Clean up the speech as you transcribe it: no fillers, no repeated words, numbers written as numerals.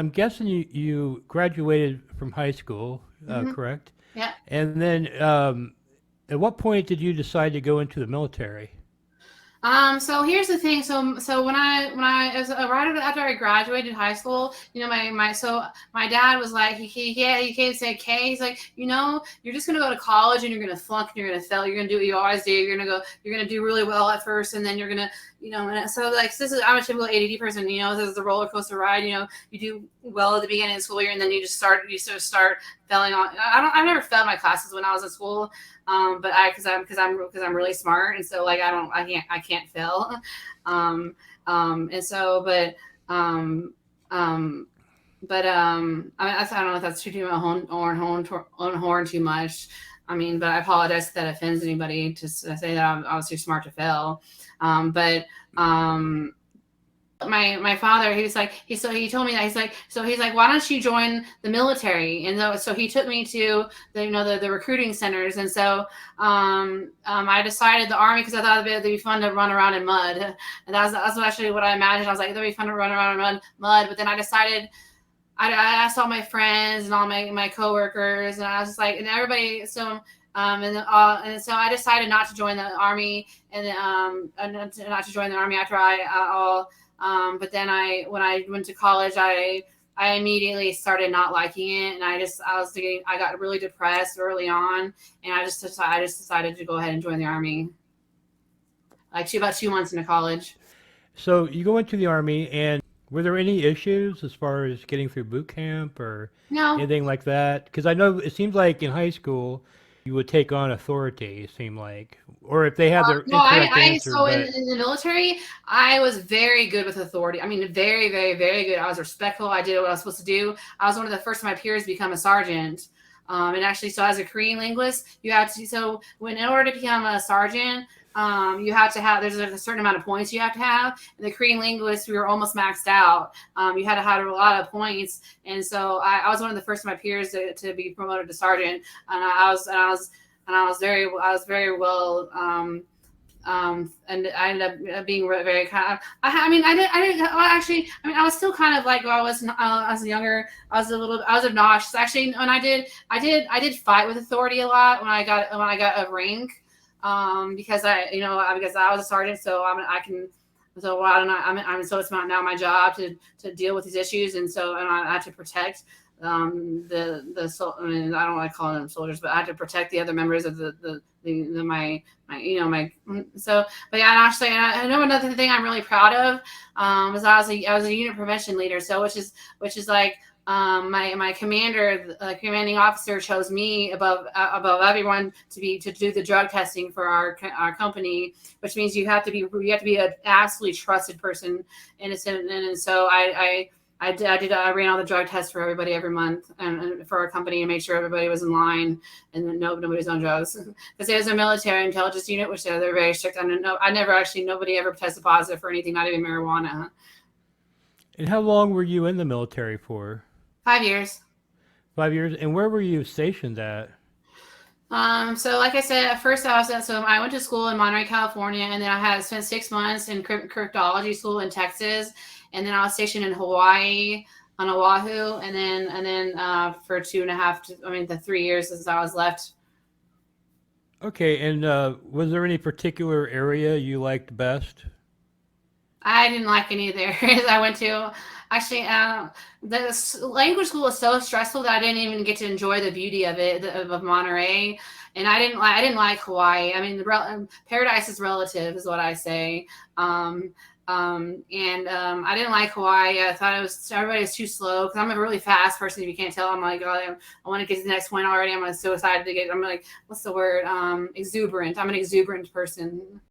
I'm guessing you graduated from high school, Hmm. correct? Yeah. And then, at what point did you decide to go into the military? So here's the thing. So when I as right after I graduated high school, my dad was like he came and said, "Kay," he's like, you're just gonna go to college and you're gonna flunk and you're gonna fail. You're gonna do what you always do. You're gonna do really well at first, and then you're gonna and so like this is I'm a typical ADD person. This is the roller coaster ride. You do well at the beginning of the school year, and then you sort of start failing on. I've never failed my classes when I was in school, but because I'm really smart, and so like I can't fail. And so um um I don't know if that's too my own horn too much. I mean, but I apologize if that offends anybody to say that I was too smart to fail. But my father, he was like he told me that he's like, why don't you join the military? And so he took me to the recruiting centers. And so I decided the army because I thought it'd be fun to run around in mud. And that's actually what I imagined. I was like, it'd be fun to run around in mud. But then I decided, I asked all my friends and all my coworkers, and I was just like, and everybody. And so I decided not to join the army, and not to join the army after I all. But then when I went to college, I immediately started not liking it, and I got really depressed early on, and I just decided to go ahead and join the army, like about 2 months into college. So you go into the army, and were there any issues as far as getting through boot camp or No. anything like that? Because I know it seems like in high school you would take on authority. It seemed like, or if they had the No, incorrect I answer, so but in the military, I was very good with authority. I mean, very, very, very good. I was respectful. I did what I was supposed to do. I was one of the first of my peers to become a sergeant. And actually, so as a Korean linguist, you have to. So in order to become a sergeant, you have to have. There's a certain amount of points you have to have. And the Korean linguists, we were almost maxed out. You had to have a lot of points, and so I was one of the first of my peers to be promoted to sergeant. And I was very well. And I ended up being very kind of. I mean, I didn't. Well, actually, I mean, I was still kind of like when I was younger. I was obnoxious. Actually, when I did fight with authority a lot when I got a rank, because I was a sergeant, so I can. So I don't know. So it's now my job to deal with these issues, and I have to protect I mean, I don't like calling them soldiers, but I had to protect the other members of my. But yeah, and actually, I know another thing I'm really proud of, was I was a unit prevention leader. So which is like, my commander, the commanding officer, chose me above everyone to do the drug testing for our company, which means you have to be an absolutely trusted person, and so I ran all the drug tests for everybody every month, and for our company, to make sure everybody was in line and that nobody was on drugs. Because it was a military intelligence unit, which they're very strict. Nobody ever tested positive for anything, not even marijuana. and how long were you in the military for? 5 years. 5 years, and where were you stationed at? So like I said, at first I went to school in Monterey, California, and then I had spent 6 months in cryptology school in Texas, and then I was stationed in Hawaii on Oahu, and then for 2.5, the 3 years since I was left. Okay, and was there any particular area you liked best? I didn't like any of the areas I went to. Actually, the language school was so stressful that I didn't even get to enjoy the beauty of it, of Monterey. And I didn't like Hawaii. I mean, paradise is relative, is what I say. And I didn't like Hawaii. I thought everybody was too slow, because I'm a really fast person. If you can't tell, I'm like, oh, I want to get to the next point already. I'm so excited to get. I'm like, what's the word? Exuberant. I'm an exuberant person.